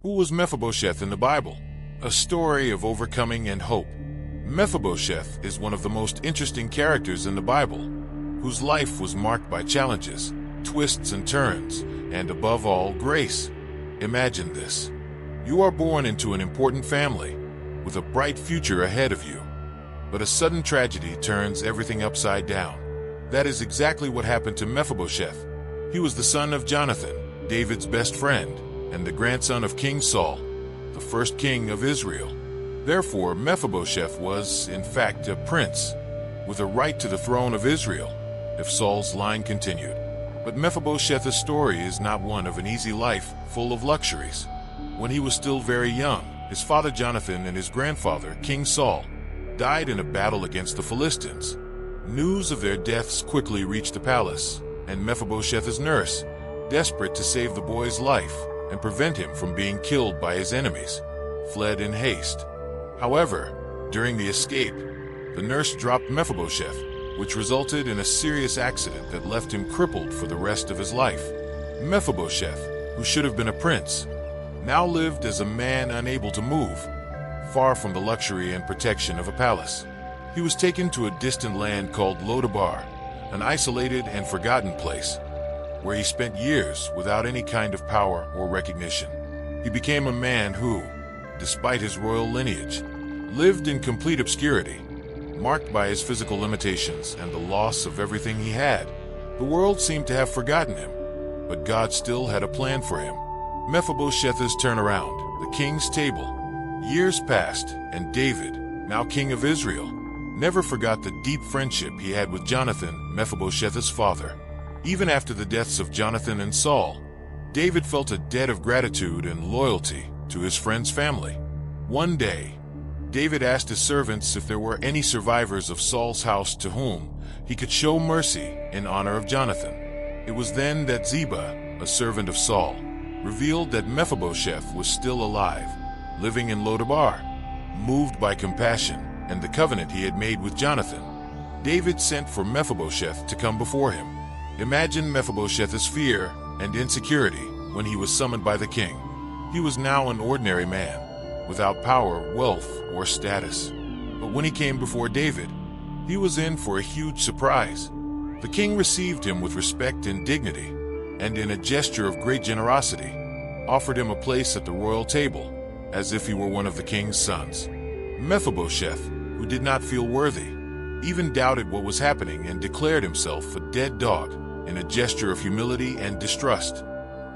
Who was Mephibosheth in the Bible? A story of overcoming and hope. Mephibosheth is one of the most interesting characters in the Bible, whose life was marked by challenges, twists and turns, and above all, grace. Imagine this. You are born into an important family, with a bright future ahead of you. But a sudden tragedy turns everything upside down. That is exactly what happened to Mephibosheth. He was the son of Jonathan, David's best friend, and the grandson of King Saul, the first king of Israel. Therefore, Mephibosheth was, in fact, a prince, with a right to the throne of Israel, if Saul's line continued. But Mephibosheth's story is not one of an easy life, full of luxuries. When he was still very young, his father Jonathan and his grandfather, King Saul, died in a battle against the Philistines. News of their deaths quickly reached the palace, and Mephibosheth's nurse, desperate to save the boy's life and prevent him from being killed by his enemies, fled in haste. However, during the escape, the nurse dropped Mephibosheth, which resulted in a serious accident that left him crippled for the rest of his life. Mephibosheth, who should have been a prince, now lived as a man unable to move, far from the luxury and protection of a palace. He was taken to a distant land called Lodabar, an isolated and forgotten place, where he spent years without any kind of power or recognition. He became a man who, despite his royal lineage, lived in complete obscurity, marked by his physical limitations and the loss of everything he had. The world seemed to have forgotten him, but God still had a plan for him. Mephibosheth's turnaround, the king's table. Years passed, and David, now king of Israel, never forgot the deep friendship he had with Jonathan, Mephibosheth's father. Even after the deaths of Jonathan and Saul, David felt a debt of gratitude and loyalty to his friend's family. One day, David asked his servants if there were any survivors of Saul's house to whom he could show mercy in honor of Jonathan. It was then that Ziba, a servant of Saul, revealed that Mephibosheth was still alive, living in Lodabar. Moved by compassion and the covenant he had made with Jonathan, David sent for Mephibosheth to come before him. Imagine Mephibosheth's fear and insecurity when he was summoned by the king. He was now an ordinary man, without power, wealth, or status. But when he came before David, he was in for a huge surprise. The king received him with respect and dignity, and in a gesture of great generosity, offered him a place at the royal table, as if he were one of the king's sons. Mephibosheth, who did not feel worthy, even doubted what was happening and declared himself a dead dog in a gesture of humility and distrust.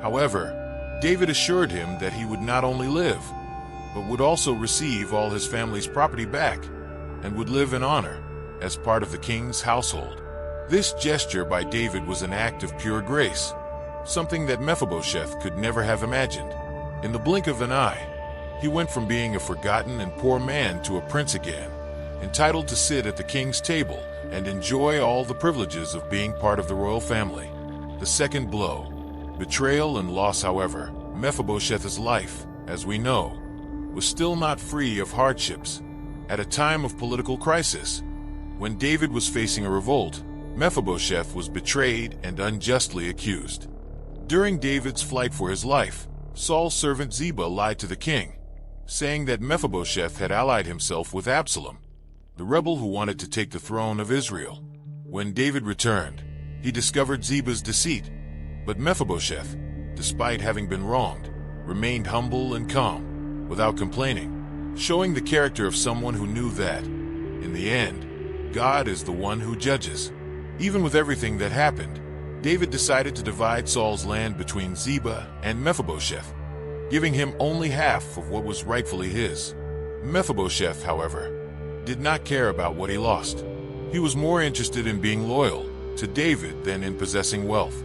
However, David assured him that he would not only live, but would also receive all his family's property back and would live in honor as part of the king's household. This gesture by David was an act of pure grace, something that Mephibosheth could never have imagined. In the blink of an eye, he went from being a forgotten and poor man to a prince again, entitled to sit at the king's table and enjoy all the privileges of being part of the royal family. The second blow, betrayal and loss, however, Mephibosheth's life, as we know, was still not free of hardships. At a time of political crisis, when David was facing a revolt, Mephibosheth was betrayed and unjustly accused. During David's flight for his life, Saul's servant Ziba lied to the king, saying that Mephibosheth had allied himself with Absalom, the rebel who wanted to take the throne of Israel. When David returned, he discovered Ziba's deceit, but Mephibosheth, despite having been wronged, remained humble and calm, without complaining, showing the character of someone who knew that, in the end, God is the one who judges. Even with everything that happened, David decided to divide Saul's land between Ziba and Mephibosheth, giving him only half of what was rightfully his. Mephibosheth, however, did not care about what he lost. He was more interested in being loyal to David than in possessing wealth.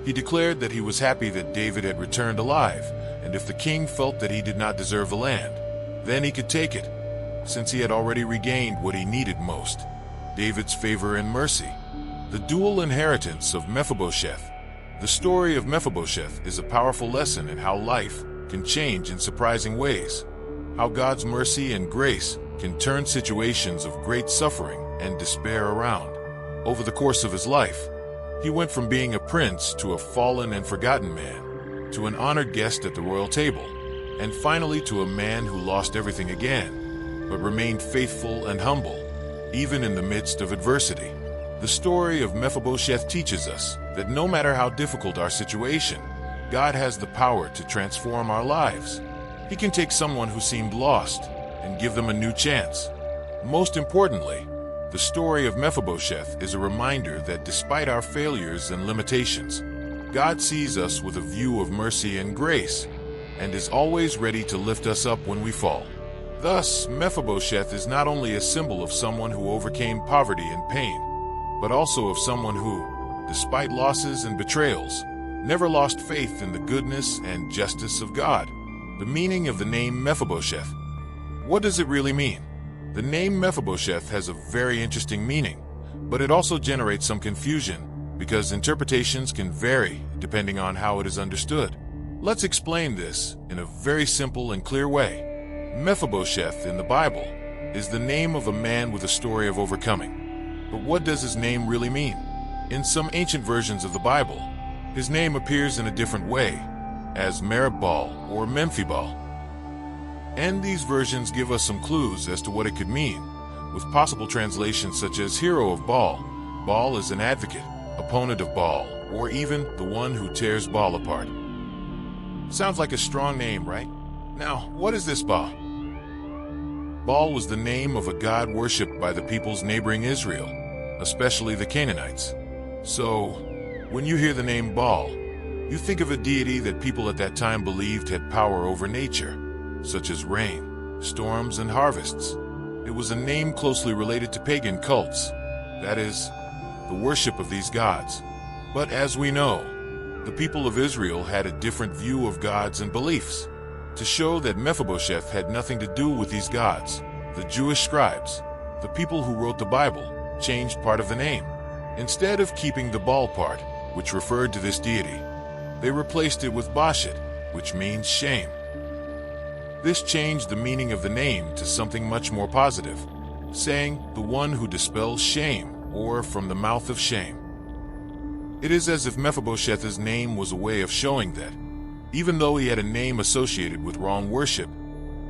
He declared that he was happy that David had returned alive, and if the king felt that he did not deserve the land, then he could take it, since he had already regained what he needed most: David's favor and mercy. The dual inheritance of Mephibosheth. The story of Mephibosheth is a powerful lesson in how life can change in surprising ways, how God's mercy and grace can turn situations of great suffering and despair around. Over the course of his life, he went from being a prince to a fallen and forgotten man, to an honored guest at the royal table. and finally to a man who lost everything again, but remained faithful and humble, even in the midst of adversity. The story of Mephibosheth teaches us that no matter how difficult our situation, God has the power to transform our lives. He can take someone who seemed lost and give them a new chance. Most importantly, the story of Mephibosheth is a reminder that despite our failures and limitations, God sees us with a view of mercy and grace, and is always ready to lift us up when we fall. Thus, Mephibosheth is not only a symbol of someone who overcame poverty and pain, but also of someone who, despite losses and betrayals, never lost faith in the goodness and justice of God. The meaning of the name Mephibosheth. What does it really mean? The name Mephibosheth has a very interesting meaning, but it also generates some confusion because interpretations can vary depending on how it is understood. Let's explain this in a very simple and clear way. Mephibosheth in the Bible is the name of a man with a story of overcoming. But what does his name really mean? In some ancient versions of the Bible, his name appears in a different way, as Merib-Baal or Memphibaal. And these versions give us some clues as to what it could mean, with possible translations such as hero of Baal. Baal is an advocate, opponent of Baal, or even the one who tears Baal apart. Sounds like a strong name, right? Now, what is this Baal? Baal was the name of a god worshipped by the peoples neighboring Israel, especially the Canaanites. So, when you hear the name Baal, you think of a deity that people at that time believed had power over nature, such as rain, storms, and harvests. It was a name closely related to pagan cults, that is, the worship of these gods. But as we know, the people of Israel had a different view of gods and beliefs. To show that Mephibosheth had nothing to do with these gods, the Jewish scribes, the people who wrote the Bible, changed part of the name. Instead of keeping the Baal part, which referred to this deity, they replaced it with Bashet, which means shame. This changed the meaning of the name to something much more positive, saying, the one who dispels shame, or from the mouth of shame. It is as if Mephibosheth's name was a way of showing that, even though he had a name associated with wrong worship,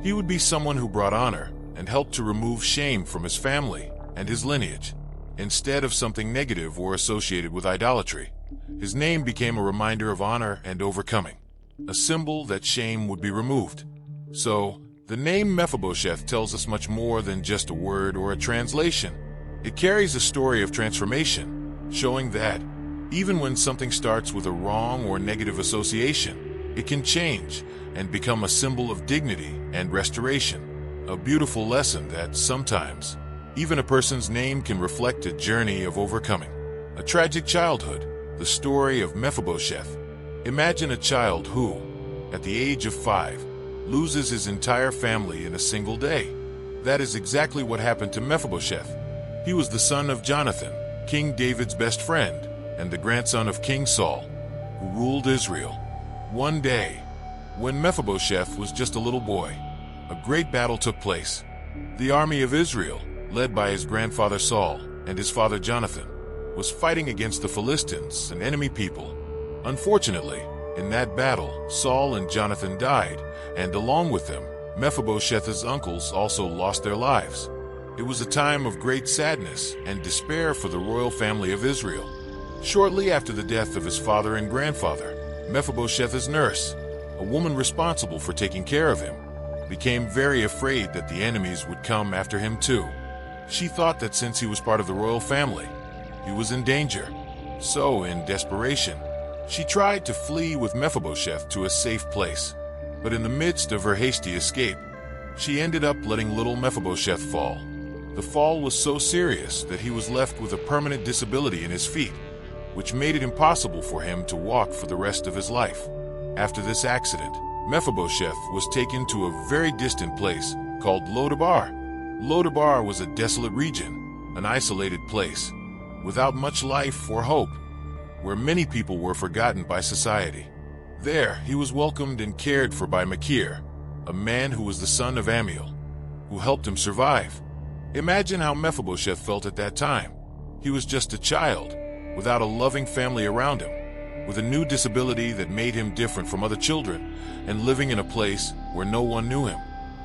he would be someone who brought honor and helped to remove shame from his family and his lineage, instead of something negative or associated with idolatry. His name became a reminder of honor and overcoming, a symbol that shame would be removed. So, the name Mephibosheth tells us much more than just a word or a translation. It carries a story of transformation, showing that, even when something starts with a wrong or negative association, it can change and become a symbol of dignity and restoration. A beautiful lesson that sometimes, even a person's name can reflect a journey of overcoming. A tragic childhood, the story of Mephibosheth. Imagine a child who, at the age of 5, loses his entire family in a single day. That is exactly what happened to Mephibosheth. He was the son of Jonathan, King David's best friend, and the grandson of King Saul, who ruled Israel. One day, when Mephibosheth was just a little boy, a great battle took place. The army of Israel, led by his grandfather Saul and his father Jonathan, was fighting against the Philistines, an enemy people. Unfortunately, in that battle, Saul and Jonathan died, and along with them, Mephibosheth's uncles also lost their lives. It was a time of great sadness and despair for the royal family of Israel. Shortly after the death of his father and grandfather, Mephibosheth's nurse, a woman responsible for taking care of him, became very afraid that the enemies would come after him too. She thought that since he was part of the royal family, he was in danger. So, in desperation, she tried to flee with Mephibosheth to a safe place. But in the midst of her hasty escape, she ended up letting little Mephibosheth fall. The fall was so serious that he was left with a permanent disability in his feet, which made it impossible for him to walk for the rest of his life. After this accident, Mephibosheth was taken to a very distant place called Lo-Debar. Lo-Debar was a desolate region, an isolated place, without much life or hope, where many people were forgotten by society. There, he was welcomed and cared for by Machir, a man who was the son of Amiel, who helped him survive. Imagine how Mephibosheth felt at that time. He was just a child, without a loving family around him, with a new disability that made him different from other children, and living in a place where no one knew him.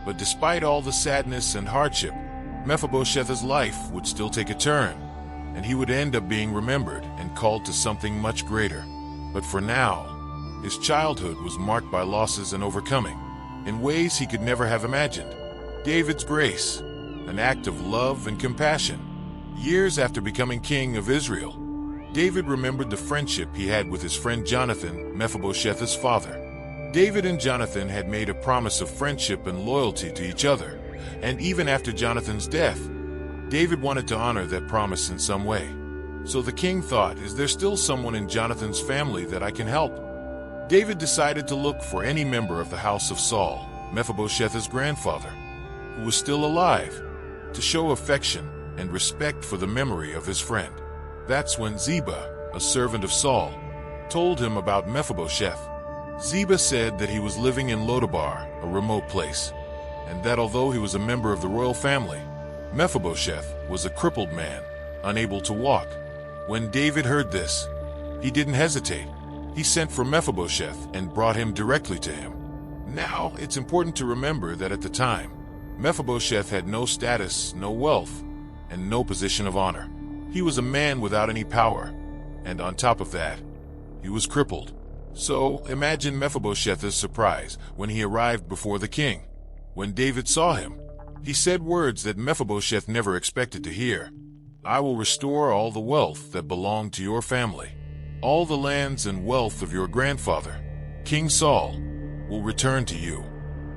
But despite all the sadness and hardship, Mephibosheth's life would still take a turn, and he would end up being remembered and called to something much greater. But for now, his childhood was marked by losses and overcoming, in ways he could never have imagined. David's grace, an act of love and compassion. Years after becoming king of Israel, David remembered the friendship he had with his friend Jonathan, Mephibosheth's father. David and Jonathan had made a promise of friendship and loyalty to each other, and even after Jonathan's death, David wanted to honor that promise in some way. So the king thought, is there still someone in Jonathan's family that I can help? David decided to look for any member of the house of Saul, Mephibosheth's grandfather, who was still alive, to show affection and respect for the memory of his friend. That's when Ziba, a servant of Saul, told him about Mephibosheth. Ziba said that he was living in Lodabar, a remote place, and that although he was a member of the royal family, Mephibosheth was a crippled man, unable to walk. When David heard this, he didn't hesitate. He sent for Mephibosheth and brought him directly to him. Now, it's important to remember that at the time, Mephibosheth had no status, no wealth, and no position of honor. He was a man without any power, and on top of that, he was crippled. So, imagine Mephibosheth's surprise when he arrived before the king. When David saw him, he said words that Mephibosheth never expected to hear. I will restore all the wealth that belonged to your family. All the lands and wealth of your grandfather, King Saul, will return to you.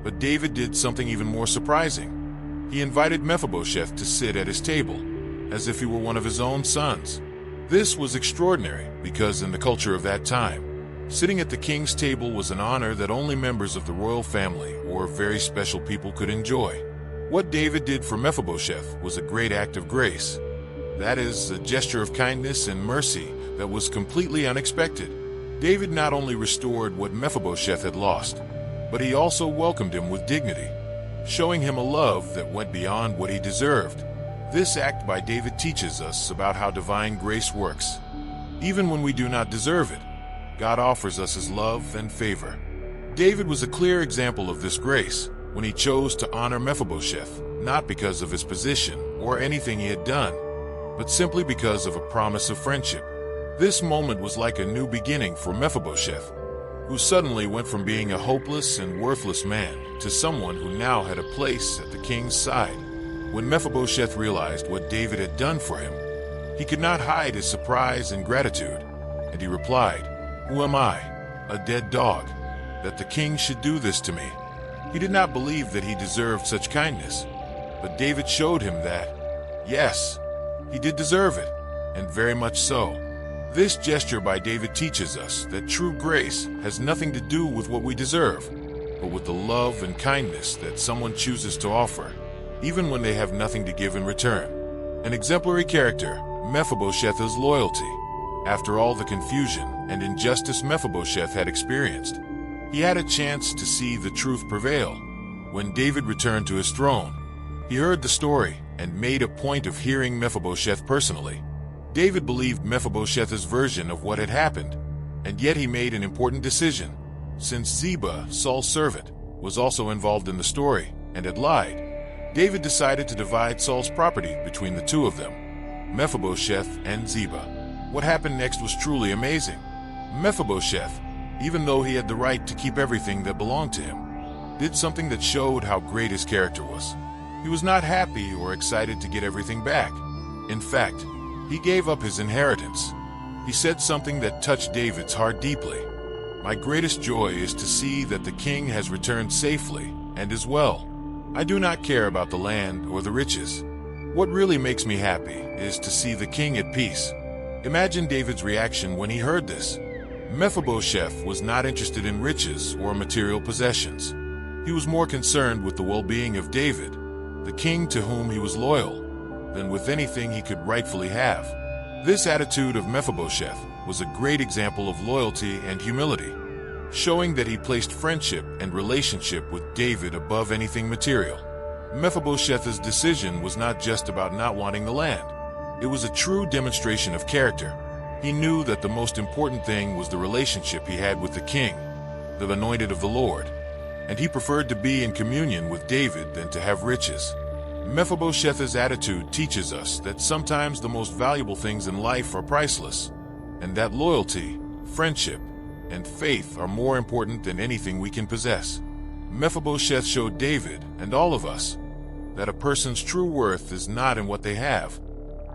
But David did something even more surprising. He invited Mephibosheth to sit at his table, as if he were one of his own sons. This was extraordinary because in the culture of that time, sitting at the king's table was an honor that only members of the royal family or very special people could enjoy. What David did for Mephibosheth was a great act of grace. That is, a gesture of kindness and mercy that was completely unexpected. David not only restored what Mephibosheth had lost, but he also welcomed him with dignity, showing him a love that went beyond what he deserved. This act by David teaches us about how divine grace works. Even when we do not deserve it, God offers us his love and favor. David was a clear example of this grace when he chose to honor Mephibosheth, not because of his position or anything he had done, but simply because of a promise of friendship. This moment was like a new beginning for Mephibosheth, who suddenly went from being a hopeless and worthless man to someone who now had a place at the king's side. When Mephibosheth realized what David had done for him, he could not hide his surprise and gratitude, and he replied, "Who am I, a dead dog, that the king should do this to me?" He did not believe that he deserved such kindness, but David showed him that, yes, he did deserve it, and very much so. This gesture by David teaches us that true grace has nothing to do with what we deserve, but with the love and kindness that someone chooses to offer, even when they have nothing to give in return. An exemplary character, Mephibosheth's loyalty. After all the confusion and injustice Mephibosheth had experienced, he had a chance to see the truth prevail. When David returned to his throne, he heard the story and made a point of hearing Mephibosheth personally. David believed Mephibosheth's version of what had happened, and yet he made an important decision. Since Ziba, Saul's servant, was also involved in the story and had lied, David decided to divide Saul's property between the two of them, Mephibosheth and Ziba. What happened next was truly amazing. Mephibosheth, even though he had the right to keep everything that belonged to him, did something that showed how great his character was. He was not happy or excited to get everything back. In fact, he gave up his inheritance. He said something that touched David's heart deeply. "My greatest joy is to see that the king has returned safely and is well. I do not care about the land or the riches. What really makes me happy is to see the king at peace." Imagine David's reaction when he heard this. Mephibosheth was not interested in riches or material possessions. He was more concerned with the well-being of David, the king to whom he was loyal, than with anything he could rightfully have. This attitude of Mephibosheth was a great example of loyalty and humility, showing that he placed friendship and relationship with David above anything material. Mephibosheth's decision was not just about not wanting the land. It was a true demonstration of character. He knew that the most important thing was the relationship he had with the king, the anointed of the Lord, and he preferred to be in communion with David than to have riches. Mephibosheth's attitude teaches us that sometimes the most valuable things in life are priceless, and that loyalty, friendship, and faith are more important than anything we can possess. Mephibosheth showed David, and all of us, that a person's true worth is not in what they have,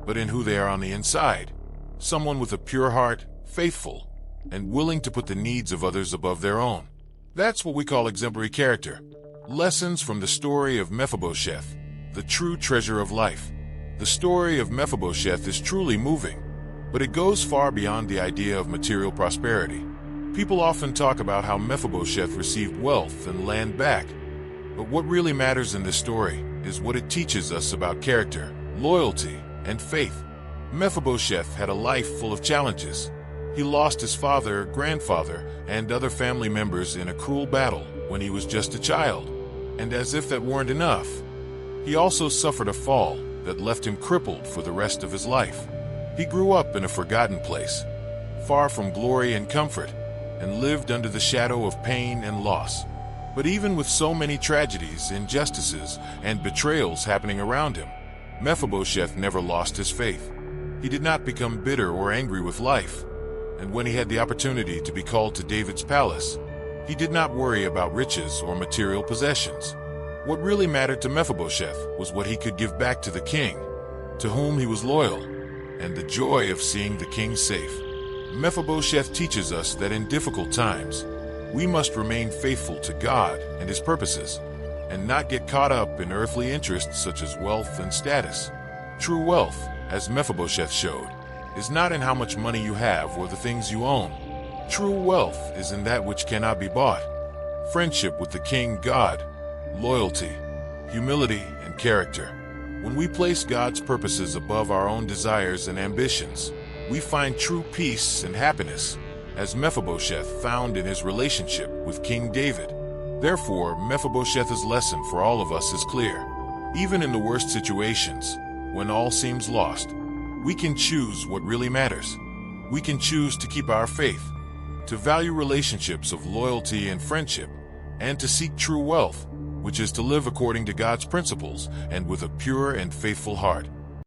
but in who they are on the inside. Someone with a pure heart, faithful, and willing to put the needs of others above their own. That's what we call exemplary character. Lessons from the story of Mephibosheth, the true treasure of life. The story of Mephibosheth is truly moving, but it goes far beyond the idea of material prosperity. People often talk about how Mephibosheth received wealth and land back, but what really matters in this story is what it teaches us about character, loyalty, and faith. Mephibosheth had a life full of challenges. He lost his father, grandfather, and other family members in a cruel battle when he was just a child. And as if that weren't enough, he also suffered a fall that left him crippled for the rest of his life. He grew up in a forgotten place, far from glory and comfort, and lived under the shadow of pain and loss. But even with so many tragedies, injustices, and betrayals happening around him, Mephibosheth never lost his faith. He did not become bitter or angry with life, and when he had the opportunity to be called to David's palace, he did not worry about riches or material possessions. What really mattered to Mephibosheth was what he could give back to the king, to whom he was loyal, and the joy of seeing the king safe. Mephibosheth teaches us that in difficult times, we must remain faithful to God and His purposes, and not get caught up in earthly interests such as wealth and status. True wealth, as Mephibosheth showed, is not in how much money you have or the things you own. True wealth is in that which cannot be bought: friendship with the King God, loyalty, humility, and character. When we place God's purposes above our own desires and ambitions, we find true peace and happiness, as Mephibosheth found in his relationship with King David. Therefore, Mephibosheth's lesson for all of us is clear. Even in the worst situations, when all seems lost, we can choose what really matters. We can choose to keep our faith, to value relationships of loyalty and friendship, and to seek true wealth, which is to live according to God's principles and with a pure and faithful heart.